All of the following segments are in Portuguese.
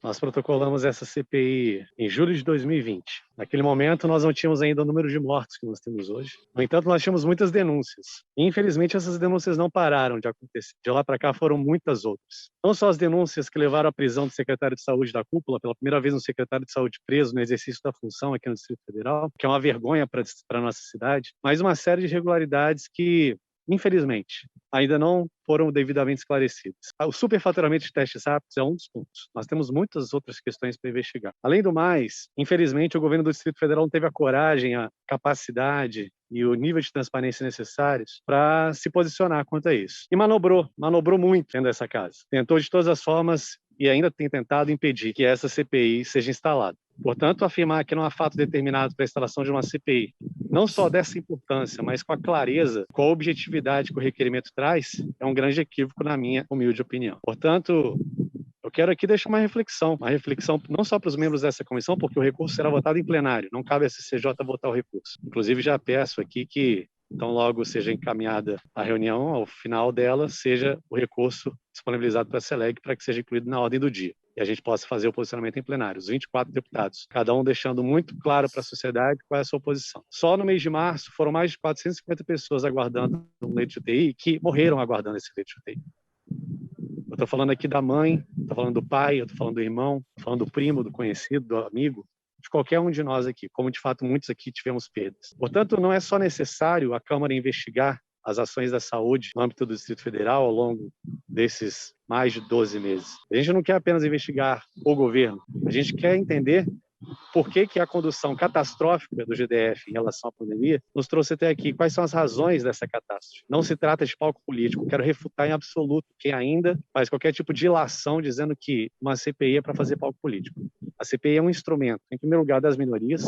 Nós protocolamos essa CPI em julho de 2020. Naquele momento, nós não tínhamos ainda o número de mortos que nós temos hoje. No entanto, nós tínhamos muitas denúncias. E, infelizmente, essas denúncias não pararam de acontecer. De lá para cá foram muitas outras. Não só as denúncias que levaram à prisão do secretário de Saúde da cúpula, pela primeira vez um secretário de Saúde preso no exercício da função aqui no Distrito Federal, que é uma vergonha para a nossa cidade, mas uma série de irregularidades que, infelizmente, ainda não foram devidamente esclarecidas. O superfaturamento de testes rápidos é um dos pontos. Nós temos muitas outras questões para investigar. Além do mais, infelizmente, o governo do Distrito Federal não teve a coragem, a capacidade e o nível de transparência necessários para se posicionar quanto a isso. E manobrou muito dentro dessa casa. Tentou de todas as formas e ainda tem tentado impedir que essa CPI seja instalada. Portanto, afirmar que não há fato determinado para a instalação de uma CPI, não só dessa importância, mas com a clareza, com a objetividade que o requerimento traz, é um grande equívoco na minha humilde opinião. Portanto, eu quero aqui deixar uma reflexão não só para os membros dessa comissão, porque o recurso será votado em plenário, não cabe a CCJ votar o recurso. Inclusive, já peço aqui que, então logo seja encaminhada a reunião, ao final dela, seja o recurso disponibilizado para a SELEG para que seja incluído na ordem do dia e a gente possa fazer o posicionamento em plenário. Os 24 deputados, cada um deixando muito claro para a sociedade qual é a sua posição. Só no mês de março foram mais de 450 pessoas aguardando um leito de UTI que morreram aguardando esse leito de UTI. Eu estou falando aqui da mãe, estou falando do pai, eu estou falando do irmão, estou falando do primo, do conhecido, do amigo, de qualquer um de nós aqui, como de fato muitos aqui tivemos perdas. Portanto, não é só necessário a Câmara investigar as ações da saúde no âmbito do Distrito Federal ao longo desses mais de 12 meses. A gente não quer apenas investigar o governo, a gente quer entender por que a condução catastrófica do GDF em relação à pandemia nos trouxe até aqui. Quais são as razões dessa catástrofe? Não se trata de palco político. Quero refutar em absoluto quem ainda faz qualquer tipo de ilação dizendo que uma CPI é para fazer palco político. A CPI é um instrumento, em primeiro lugar, das minorias,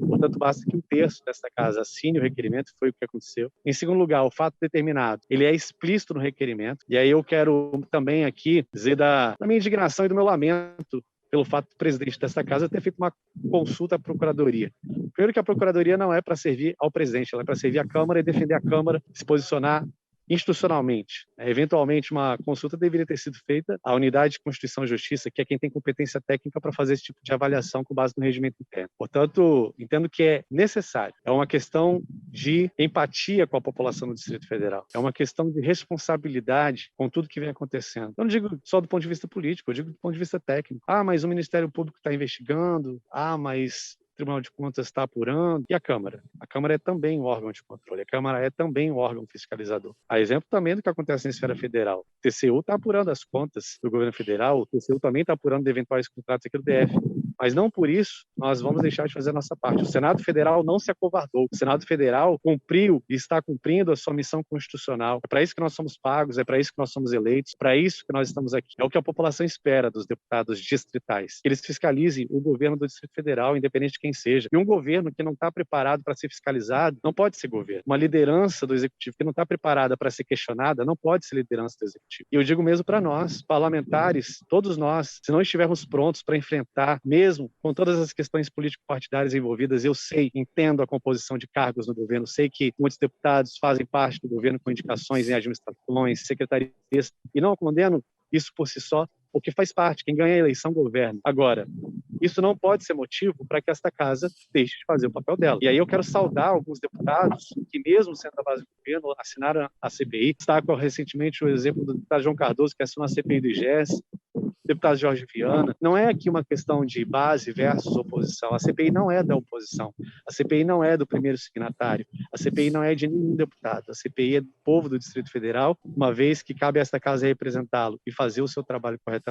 portanto, basta que um terço desta casa assine o requerimento, foi o que aconteceu. Em segundo lugar, o fato determinado, ele é explícito no requerimento, e aí eu quero também aqui dizer da minha indignação e do meu lamento pelo fato do presidente desta casa ter feito uma consulta à Procuradoria. Primeiro que a Procuradoria não é para servir ao presidente, ela é para servir à Câmara e defender a Câmara, se posicionar institucionalmente. Eventualmente, uma consulta deveria ter sido feita à Unidade de Constituição e Justiça, que é quem tem competência técnica para fazer esse tipo de avaliação com base no regimento interno. Portanto, entendo que é necessário. É uma questão de empatia com a população do Distrito Federal. É uma questão de responsabilidade com tudo que vem acontecendo. Eu não digo só do ponto de vista político, eu digo do ponto de vista técnico. Mas o Ministério Público está investigando. Mas o Tribunal de Contas está apurando. E a Câmara? A Câmara é também um órgão de controle. A Câmara é também um órgão fiscalizador. A exemplo também do que acontece na esfera federal. O TCU está apurando as contas do governo federal, o TCU também está apurando eventuais contratos aqui do DF. Mas não por isso nós vamos deixar de fazer a nossa parte. O Senado Federal não se acovardou. O Senado Federal cumpriu e está cumprindo a sua missão constitucional. É para isso que nós somos pagos, é para isso que nós somos eleitos, para isso que nós estamos aqui. É o que a população espera dos deputados distritais. Que eles fiscalizem o governo do Distrito Federal, independente de quem seja. E um governo que não está preparado para ser fiscalizado não pode ser governo. Uma liderança do Executivo que não está preparada para ser questionada não pode ser liderança do Executivo. E eu digo mesmo para nós, parlamentares, todos nós, se não estivermos prontos para enfrentar, mesmo com todas as questões político-partidárias envolvidas, eu sei, entendo a composição de cargos no governo, sei que muitos deputados fazem parte do governo com indicações em administrações, secretarias, e não condeno isso por si só, porque faz parte, quem ganha a eleição governa. Agora, isso não pode ser motivo para que esta casa deixe de fazer o papel dela. E aí eu quero saudar alguns deputados que, mesmo sendo da base do governo, assinaram a CPI. Destaco recentemente o exemplo do deputado João Cardoso, que assinou a CPI do IGES, deputado Jorge Viana. Não é aqui uma questão de base versus oposição. A CPI não é da oposição. A CPI não é do primeiro signatário. A CPI não é de nenhum deputado. A CPI é do povo do Distrito Federal, uma vez que cabe a esta casa representá-lo e fazer o seu trabalho corretamente.